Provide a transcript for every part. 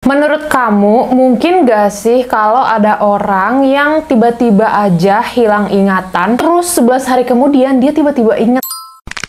Menurut kamu, mungkin gak sih kalau ada orang yang tiba-tiba aja hilang ingatan, terus 11 hari kemudian dia tiba-tiba ingat?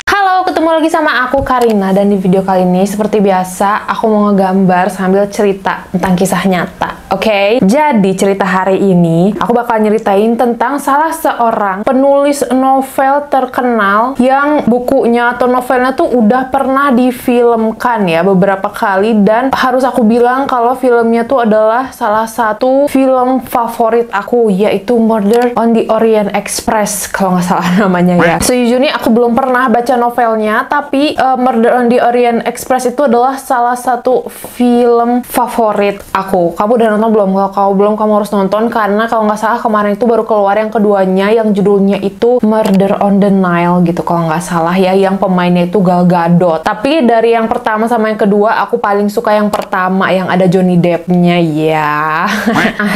Halo, ketemu lagi sama aku Karina, dan di video kali ini seperti biasa aku mau ngegambar sambil cerita tentang kisah nyata. Oke, jadi cerita hari ini aku bakal nyeritain tentang salah seorang penulis novel terkenal yang bukunya atau novelnya tuh udah pernah difilmkan ya beberapa kali, dan harus aku bilang kalau filmnya tuh adalah salah satu film favorit aku, yaitu Murder on the Orient Express kalau nggak salah namanya ya. Sejujurnya aku belum pernah baca novelnya, tapi Murder on the Orient Express itu adalah salah satu film favorit aku. Kamu udah nonton belum? Kalau kamu belum, kamu harus nonton, karena kalau nggak salah kemarin itu baru keluar yang keduanya yang judulnya itu Murder on the Nile gitu kalau nggak salah ya, yang pemainnya itu Gal Gadot. Tapi dari yang pertama sama yang kedua aku paling suka yang pertama yang ada Johnny Depp-nya ya.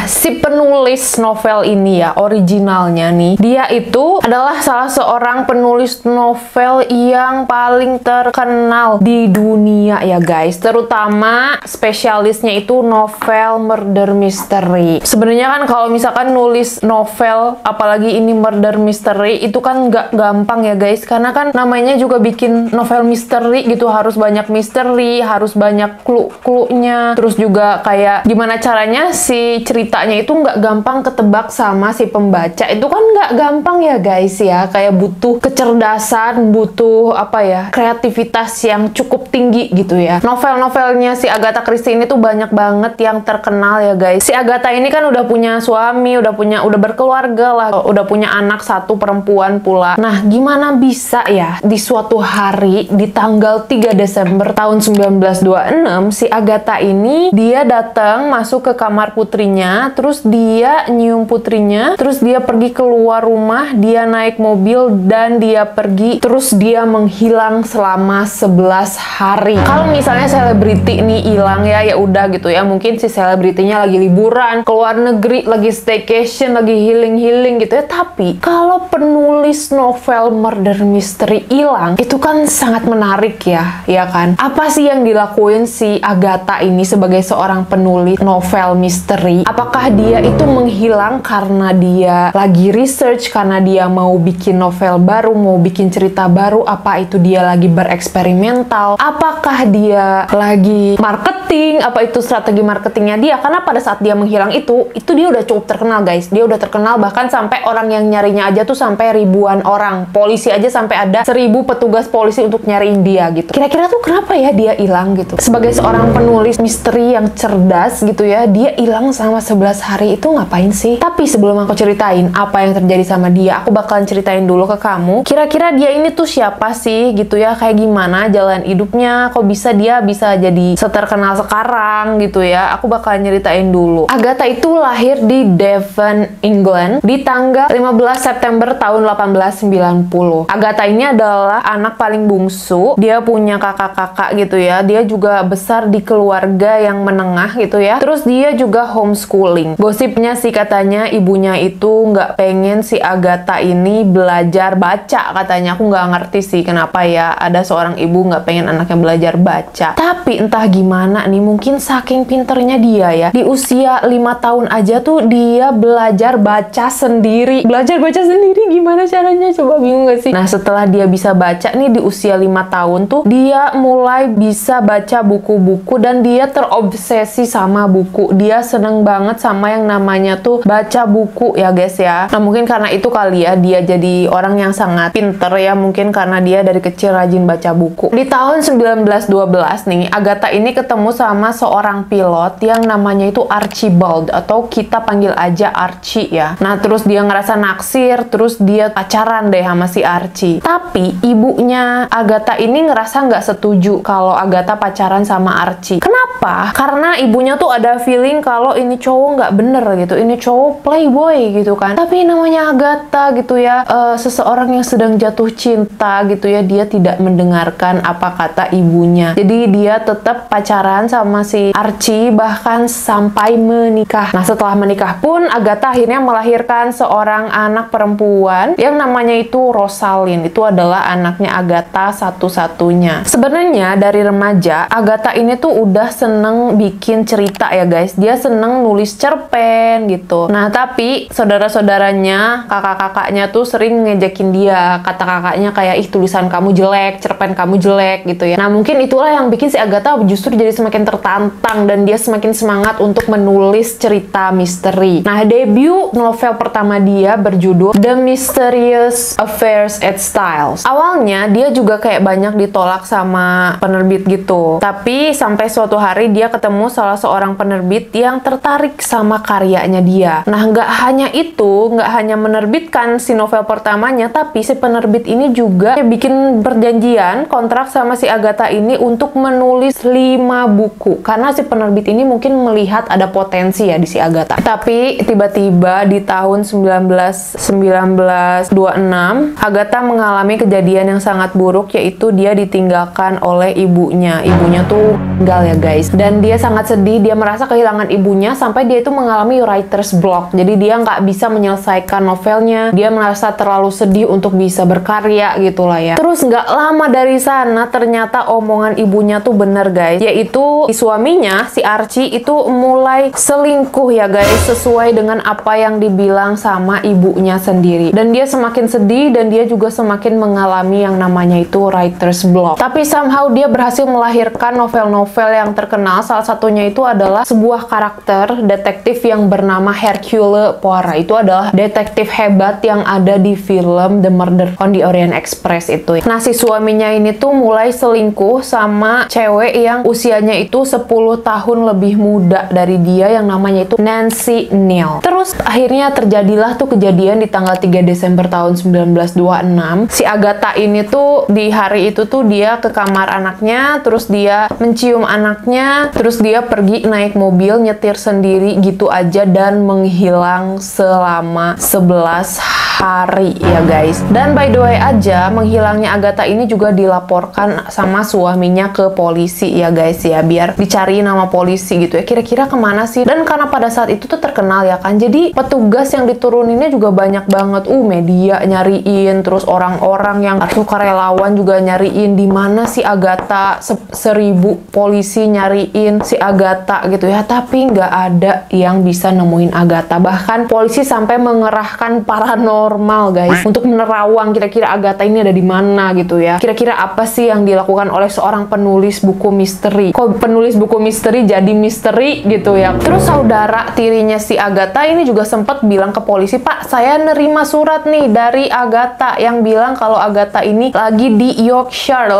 Si penulis novel ini ya, originalnya nih, dia itu adalah salah seorang penulis novel yang paling terkenal di dunia ya guys, terutama spesialisnya itu novel murder mystery. Sebenarnya kan kalau misalkan nulis novel, apalagi ini murder mystery, itu kan nggak gampang ya guys, karena kan namanya juga bikin novel misteri gitu, harus banyak misteri, harus banyak clue-nya, terus juga kayak gimana caranya si ceritanya itu nggak gampang ketebak sama si pembaca, itu kan nggak gampang ya guys ya, kayak butuh kecerdasan, butuh apa ya, kreativitas yang cukup tinggi gitu ya. Novel-novelnya si Agatha Christie ini tuh banyak banget yang terkenal ya guys. Si Agatha ini kan udah punya suami, udah berkeluarga lah, udah punya anak satu perempuan pula. Nah, gimana bisa ya di suatu hari di tanggal 3 Desember tahun 1926 si Agatha ini dia datang masuk ke kamar putrinya, terus dia nyium putrinya, terus dia pergi keluar rumah, dia naik mobil dan dia pergi, terus dia menghilang selama 11 hari. Kalau misalnya selebriti ini hilang ya udah gitu ya, mungkin si selebritinya lagi liburan keluar negeri, lagi staycation, lagi healing gitu ya. Tapi kalau penulis novel murder mystery hilang, itu kan sangat menarik ya kan? Apa sih yang dilakuin si Agatha ini sebagai seorang penulis novel misteri? Apakah dia itu menghilang karena dia lagi research, karena dia mau bikin novel baru, mau bikin cerita baru? Apa itu dia lagi bereksperimental? Apakah dia lagi marketing? Apa itu strategi marketingnya dia? Karena pada saat dia menghilang itu dia udah cukup terkenal guys. Dia udah terkenal, bahkan sampai orang yang nyarinya aja tuh sampai ribuan orang. Polisi aja sampai ada 1000 petugas polisi untuk nyariin dia gitu. Kira-kira tuh kenapa ya dia hilang gitu? Sebagai seorang penulis misteri yang cerdas gitu ya, dia hilang selama 11 hari itu ngapain sih? Tapi sebelum aku ceritain apa yang terjadi sama dia, aku bakalan ceritain dulu ke kamu. Kira-kira dia ini tuh siapa sih gitu ya? Kayak gimana jalan hidupnya? Kok dia bisa jadi seterkenal sekarang gitu ya? Aku bakalan nyeritain dulu. Agatha itu lahir di Devon, England di tanggal 15 September tahun 1890. Agatha ini adalah anak paling bungsu. Dia punya kakak-kakak gitu ya. Dia juga besar di keluarga yang menengah gitu ya. Terus dia juga homeschooling. Gosipnya sih katanya ibunya itu nggak pengen si Agatha ini belajar baca katanya. Aku nggak ngerti sih kenapa ya ada seorang ibu nggak pengen anaknya belajar baca. Tapi entah gimana nih, mungkin saking pinternya dia ya, di usia 5 tahun aja tuh dia belajar baca sendiri. Belajar baca sendiri gimana caranya? Coba bingung gak sih? Nah, setelah dia bisa baca nih di usia 5 tahun tuh, dia mulai bisa baca buku-buku dan dia terobsesi sama buku. Dia seneng banget sama yang namanya tuh baca buku ya guys ya. Nah, mungkin karena itu kali ya dia jadi orang yang sangat pinter ya, mungkin karena dia dari kecil rajin baca buku. Di tahun 1912 nih, Agatha ini ketemu sama seorang pilot yang namanya itu Archibald, atau kita panggil aja Archie ya. Nah, terus dia ngerasa naksir, terus dia pacaran deh sama si Archie. Tapi ibunya Agatha ini ngerasa nggak setuju kalau Agatha pacaran sama Archie. Kenapa? Karena ibunya tuh ada feeling kalau ini cowok nggak bener gitu, ini cowok playboy gitu kan. Tapi namanya Agatha gitu ya, seseorang yang sedang jatuh cinta gitu gitu ya, dia tidak mendengarkan apa kata ibunya. Jadi dia tetap pacaran sama si Archie bahkan sampai menikah. Nah, setelah menikah pun Agatha akhirnya melahirkan seorang anak perempuan yang namanya itu Rosalind. Itu adalah anaknya Agatha satu-satunya. Sebenarnya dari remaja, Agatha ini tuh udah seneng bikin cerita ya guys. Dia seneng nulis cerpen gitu. Nah, tapi saudara-saudaranya, kakak-kakaknya tuh sering ngejekin dia. Kata kakaknya kayak, ih tulisan kamu jelek, cerpen kamu jelek gitu ya. Nah, mungkin itulah yang bikin si Agatha justru jadi semakin tertantang dan dia semakin semangat untuk menulis cerita misteri. Nah, debut novel pertama dia berjudul The Mysterious Affairs at Styles. Awalnya dia juga kayak banyak ditolak sama penerbit gitu. Tapi sampai suatu hari dia ketemu salah seorang penerbit yang tertarik sama karyanya dia. Nah, nggak hanya itu, nggak hanya menerbitkan si novel pertamanya, tapi si penerbit ini juga bikin perjanjian kontrak sama si Agatha ini untuk menulis 5 buku. Karena si penerbit ini mungkin melihat ada potensi ya di si Agatha. Tapi tiba-tiba di tahun 1926, Agatha mengalami kejadian yang sangat buruk, yaitu dia ditinggalkan oleh ibunya. Ibunya tuh meninggal ya guys. Dan dia sangat sedih, dia merasa kehilangan ibunya sampai dia itu mengalami writer's block. Jadi dia nggak bisa menyelesaikan novelnya. Dia merasa terlalu sedih untuk bisa berkarya gitulah ya. Terus nggak lama dari sana ternyata omongan ibunya tuh bener guys. Yaitu si suaminya, si Archie itu mulai selingkuh ya guys. Sesuai dengan apa yang dibilang sama ibunya sendiri. Dan dia semakin sedih dan dia juga semakin mengalami yang namanya itu writer's block. Tapi somehow dia berhasil melahirkan novel-novel yang terkenal. Salah satunya itu adalah sebuah karakter detektif yang bernama Hercule Poirot. Itu adalah detektif hebat yang ada di film The Murder on the Orient Express itu. Nah, si suaminya ini tuh mulai selingkuh sama cewek yang usianya itu 10 tahun lebih muda dari dia yang namanya itu Nancy Neal. Terus akhirnya terjadilah tuh kejadian di tanggal 3 Desember tahun 1926. Si Agatha ini tuh di hari itu tuh dia ke kamar anaknya, terus dia mencium anaknya, terus dia pergi naik mobil nyetir sendiri gitu aja dan menghilang selama 11 hari ya guys. Dan by the way aja, menghilangnya Agatha ini juga dilaporkan sama suaminya ke polisi ya guys ya, biar dicari nama polisi gitu ya, kira-kira kemana sih. Dan karena pada saat itu tuh terkenal ya kan, jadi petugas yang dituruninnya juga banyak banget. Media nyariin, terus orang-orang yang sukarelawan juga nyariin di mana si Agatha. 1000 polisi nyariin si Agatha gitu ya, tapi nggak ada yang bisa nemuin Agatha. Bahkan polisi sampai mengerahkan paranormal guys untuk menerawang kira-kira Agatha ini ada di mana gitu ya. Kira-kira apa sih yang dilakukan oleh seorang penulis buku misteri? Kok penulis buku misteri jadi misteri gitu ya. Terus saudara tirinya si Agatha ini juga sempat bilang ke polisi, "Pak, saya nerima surat nih dari Agatha yang bilang kalau Agatha ini lagi di Yorkshire,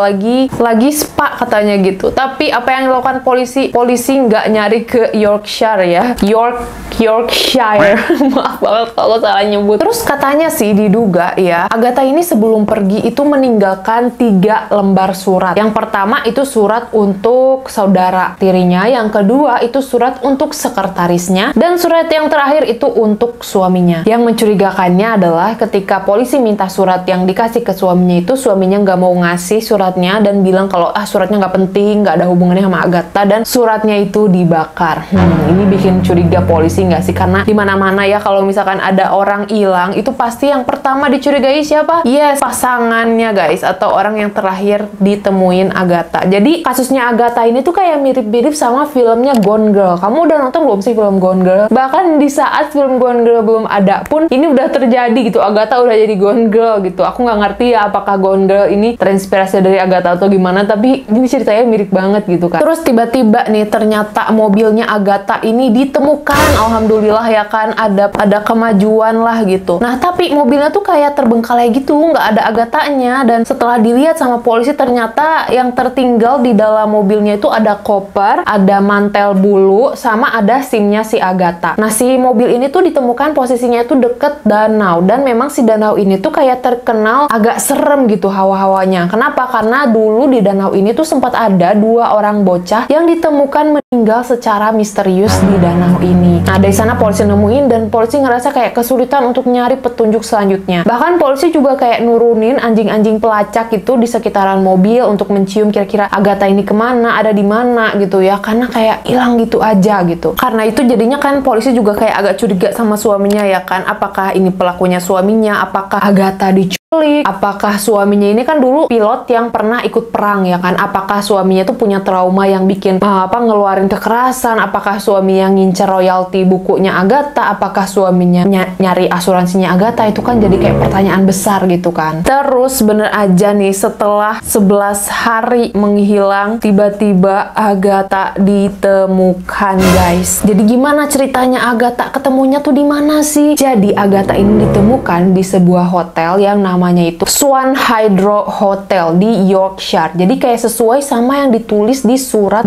lagi spa katanya gitu." Tapi apa yang dilakukan polisi? Polisi nggak nyari ke Yorkshire ya. Yorkshire. Maaf banget kalau salah nyebut. Terus katanya sih diduga ya, Agatha ini sebelum pergi itu meninggalkan 3 lembar surat. Yang pertama itu surat untuk saudara tirinya, yang kedua itu surat untuk sekretarisnya, dan surat yang terakhir itu untuk suaminya. Yang mencurigakannya adalah ketika polisi minta surat yang dikasih ke suaminya itu, suaminya nggak mau ngasih suratnya dan bilang kalau suratnya nggak penting, nggak ada hubungannya sama Agatha, dan suratnya itu dibakar. Ini bikin curiga polisi nggak sih? Karena dimana-mana ya kalau misalkan ada orang hilang, itu pasti yang pertama dicurigai siapa? Yes, pasangannya guys, atau orang yang terakhir ditemuin Agatha. Jadi kasusnya Agatha ini tuh kayak mirip-mirip sama filmnya Gone Girl. Kamu udah nonton belum sih film Gone Girl? Bahkan di saat film Gone Girl belum ada pun ini udah terjadi gitu. Agatha udah jadi Gone Girl gitu. Aku nggak ngerti ya apakah Gone Girl ini terinspirasi dari Agatha atau gimana, tapi ini ceritanya mirip banget gitu kan. Terus tiba-tiba nih ternyata mobilnya Agatha ini ditemukan. Alhamdulillah ya kan, ada kemajuan lah gitu. Nah, tapi mobilnya tuh kayak terbengkalai gitu, nggak ada Agathanya. Dan setelah dilihat sama polisi, ternyata yang tertinggal di dalam mobilnya itu ada koper, ada mantel bulu, sama ada SIM-nya si Agatha. Nah, si mobil ini tuh ditemukan posisinya itu deket danau, dan memang si danau ini tuh kayak terkenal agak serem gitu hawa-hawanya. Kenapa? Karena dulu di danau ini tuh sempat ada 2 orang bocah yang ditemukan meninggal secara misterius di danau ini. Nah, dari sana polisi nemuin dan polisi ngerasa kayak kesulitan untuk nyari petunjuk petunjuk selanjutnya. Bahkan polisi juga kayak nurunin anjing-anjing pelacak itu di sekitaran mobil untuk mencium kira-kira Agatha ini kemana, ada di mana gitu ya, karena kayak hilang gitu aja gitu. Karena itu jadinya kan polisi juga kayak agak curiga sama suaminya ya kan, apakah ini pelakunya suaminya, apakah Agatha diculik, apakah suaminya ini kan dulu pilot yang pernah ikut perang ya kan, apakah suaminya tuh punya trauma yang bikin ngeluarin kekerasan, apakah suaminya ngincer royalti bukunya Agatha, apakah suaminya nyari asuransinya Agatha, itu kan jadi kayak pertanyaan besar gitu kan. Terus bener aja nih, setelah 11 hari menghilang, tiba-tiba Agatha ditemukan guys. Jadi gimana ceritanya Agatha ketemunya tuh di mana sih? Jadi Agatha ini ditemukan di sebuah hotel yang namanya itu Swan Hydro Hotel di Yorkshire. Jadi kayak sesuai sama yang ditulis di surat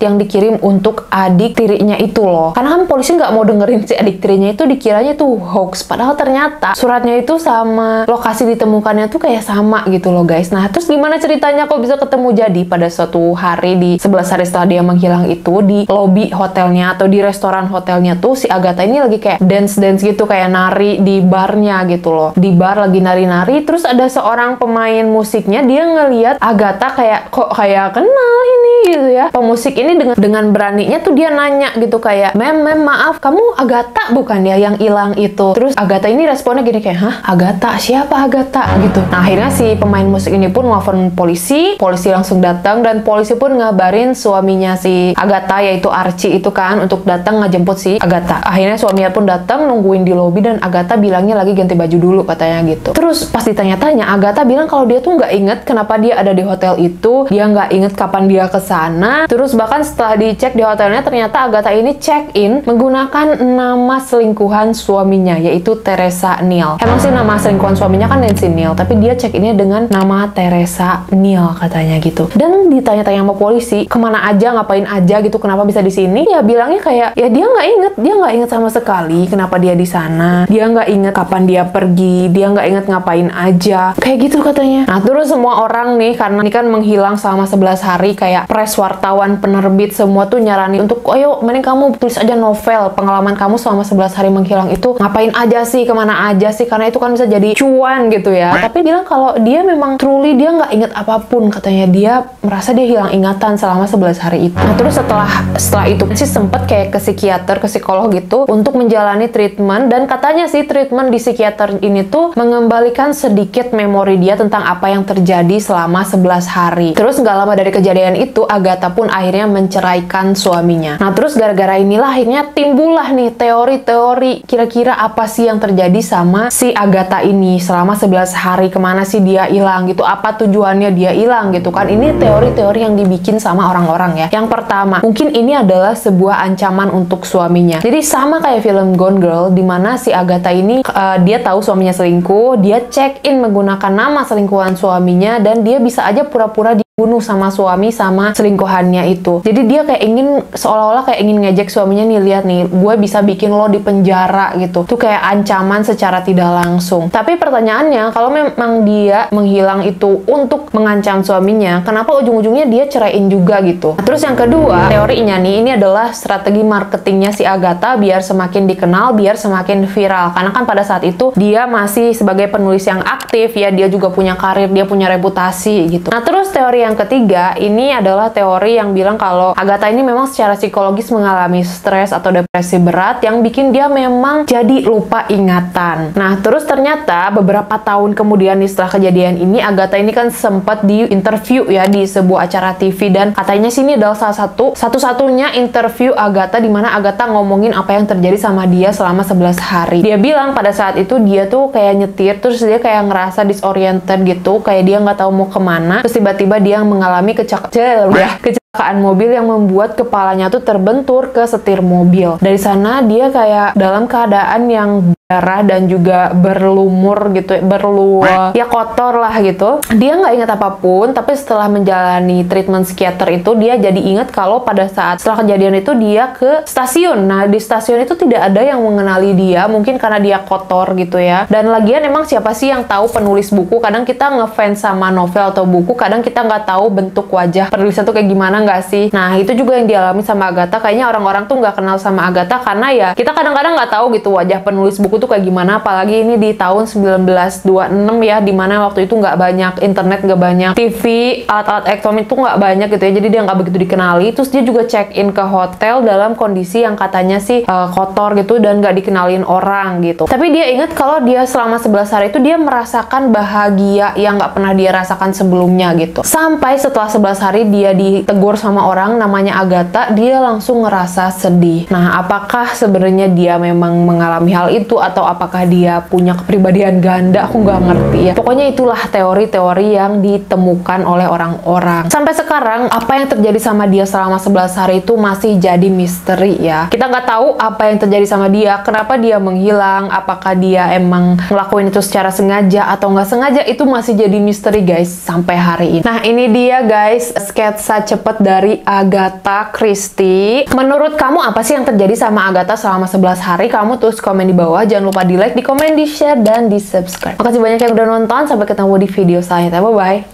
yang dikirim untuk adik tirinya itu loh. Karena kan polisi nggak mau dengerin si adik tirinya itu, dikiranya itu hoax. Padahal ternyata suratnya itu sama lokasi ditemukannya tuh kayak sama gitu loh guys. Nah terus gimana ceritanya kok bisa ketemu? Jadi pada suatu hari di 11 hari setelah dia menghilang itu, di lobby hotelnya atau di restoran hotelnya tuh si Agatha ini lagi kayak dance gitu, kayak nari di barnya gitu loh. Di bar lagi nari-nari, terus ada seorang pemain musiknya, dia ngeliat Agatha kayak kok kayak kenal ini gitu ya. Pemusik ini dengan beraninya tuh dia nanya gitu kayak, Mem maaf, kamu Agatha bukan ya yang hilang itu? Terus Agatha ini responnya gini kayak, hah Agatha? Siapa Agatha? Gitu. Nah akhirnya si pemain musik ini pun nelfon polisi langsung datang, dan polisi pun ngabarin suaminya si Agatha yaitu Archie itu kan untuk datang ngejemput si Agatha. Akhirnya suaminya pun datang, nungguin di lobi, dan Agatha bilangnya lagi ganti baju dulu katanya gitu. Terus pas ditanya-tanya, Agatha bilang kalau dia tuh nggak inget kenapa dia ada di hotel itu, dia nggak inget kapan dia kesana. Terus bahkan setelah dicek di hotelnya, ternyata Agatha ini check-in menggunakan nama selingkuhan suaminya yaitu Teresa Neal. Emang sih nama selingkuhan suaminya kan Nancy Neal, tapi dia check-innya dengan nama Teresa Neal katanya gitu. Dan ditanya-tanya sama polisi, kemana aja, ngapain aja gitu, kenapa bisa di sini? Ya bilangnya kayak, ya dia nggak inget sama sekali kenapa dia di sana. Dia nggak inget kapan dia pergi, dia nggak inget ngapain aja, kayak gitu katanya. Nah terus semua orang nih, karena ini kan menghilang selama 11 hari, kayak press, wartawan, penerbit, semua tuh nyaranin untuk, ayo mending kamu tulis aja novel pengalaman kamu selama 11 hari menghilang itu, ngapain aja sih, kemana aja sih, karena itu kan bisa jadi cuan gitu ya. Tapi bilang kalau dia memang truly dia nggak inget apapun katanya, dia merasa dia hilang ingatan selama 11 hari itu. Nah terus setelah itu sih sempet kayak ke psikiater, ke psikolog gitu untuk menjalani treatment, dan katanya sih treatment di psikiater ini tuh mengembalikan sedikit memori dia tentang apa yang terjadi selama 11 hari. Terus nggak lama dari kejadian itu, Agatha pun akhirnya menceraikan suaminya. Nah terus gara-gara inilah akhirnya timbullah nih teori-teori kira-kira apa sih yang terjadi sama si Agatha ini selama 11 hari, kemana sih dia hilang gitu, apa tujuannya dia hilang gitu kan. Ini teori-teori yang dibikin sama orang-orang ya. Yang pertama, mungkin ini adalah sebuah ancaman untuk suaminya. Jadi sama kayak film Gone Girl, dimana si Agatha ini dia tahu suaminya selingkuh, dia check-in menggunakan nama selingkuhan suaminya, dan dia bisa aja pura-pura dibunuh sama suami sama selingkuhannya itu. Jadi dia kayak ingin, seolah-olah kayak ingin ngejek suaminya nih, lihat nih, gue bisa bikin lo di penjara gitu. Itu kayak ancaman secara tidak langsung. Tapi pertanyaannya, kalau memang dia menghilang itu untuk mengancam suaminya, kenapa ujung-ujungnya dia ceraiin juga gitu? Nah, terus yang kedua, teorinya nih, ini adalah strategi marketingnya si Agatha biar semakin dikenal, biar semakin viral. Karena kan pada saat itu dia masih sebagai penulis yang aktif ya, dia juga punya karir, dia punya reputasi gitu. Nah terus teori yang ketiga, ini adalah teori yang bilang kalau Agatha ini memang secara psikologis mengalami stres atau depresi berat yang bikin dia memang jadi lupa ingatan. Nah terus ternyata beberapa tahun kemudian setelah kejadian ini, Agatha ini kan sempat di interview ya di sebuah acara TV, dan katanya sini adalah satu-satunya interview Agatha di mana Agatha ngomongin apa yang terjadi sama dia selama 11 hari. Dia bilang pada saat itu dia tuh kayak nyetir, terus dia kayak ngerasa disoriented gitu, kayak dia nggak tahu mau kemana, terus tiba-tiba dia mengalami kecelakaan mobil yang membuat kepalanya tuh terbentur ke setir mobil. Dari sana dia kayak dalam keadaan yang darah dan juga berlumur gitu, ya kotor lah gitu. Dia nggak ingat apapun, tapi setelah menjalani treatment psikiater itu, dia jadi ingat kalau pada saat setelah kejadian itu dia ke stasiun. Nah di stasiun itu tidak ada yang mengenali dia, mungkin karena dia kotor gitu ya. Dan lagian emang siapa sih yang tahu penulis buku? Kadang kita ngefans sama novel atau buku, kadang kita nggak tahu bentuk wajah penulisnya tuh kayak gimana nggak sih? Nah itu juga yang dialami sama Agatha. Kayaknya orang-orang tuh nggak kenal sama Agatha karena ya kita kadang-kadang nggak tahu gitu wajah penulis buku buku tuh kayak gimana, apalagi ini di tahun 1926 ya, dimana waktu itu nggak banyak internet, nggak banyak TV, alat-alat elektronik tuh nggak banyak gitu ya, jadi dia nggak begitu dikenali. Terus dia juga check in ke hotel dalam kondisi yang katanya sih kotor gitu dan nggak dikenalin orang gitu. Tapi dia ingat kalau dia selama 11 hari itu dia merasakan bahagia yang nggak pernah dia rasakan sebelumnya gitu. Sampai setelah 11 hari dia ditegur sama orang namanya Agatha, dia langsung ngerasa sedih. Nah, apakah sebenarnya dia memang mengalami hal itu atau apakah dia punya kepribadian ganda? Aku nggak ngerti ya. Pokoknya itulah teori-teori yang ditemukan oleh orang-orang. Sampai sekarang apa yang terjadi sama dia selama 11 hari itu masih jadi misteri ya. Kita nggak tahu apa yang terjadi sama dia, kenapa dia menghilang, apakah dia emang ngelakuin itu secara sengaja atau nggak sengaja, itu masih jadi misteri guys sampai hari ini. Nah, ini dia guys sketsa cepet dari Agatha Christie. Menurut kamu apa sih yang terjadi sama Agatha selama 11 hari? Kamu tulis komen di bawah, jangan lupa di like, di komen, di share, dan di subscribe. Makasih banyak yang udah nonton, sampai ketemu di video selanjutnya, bye bye.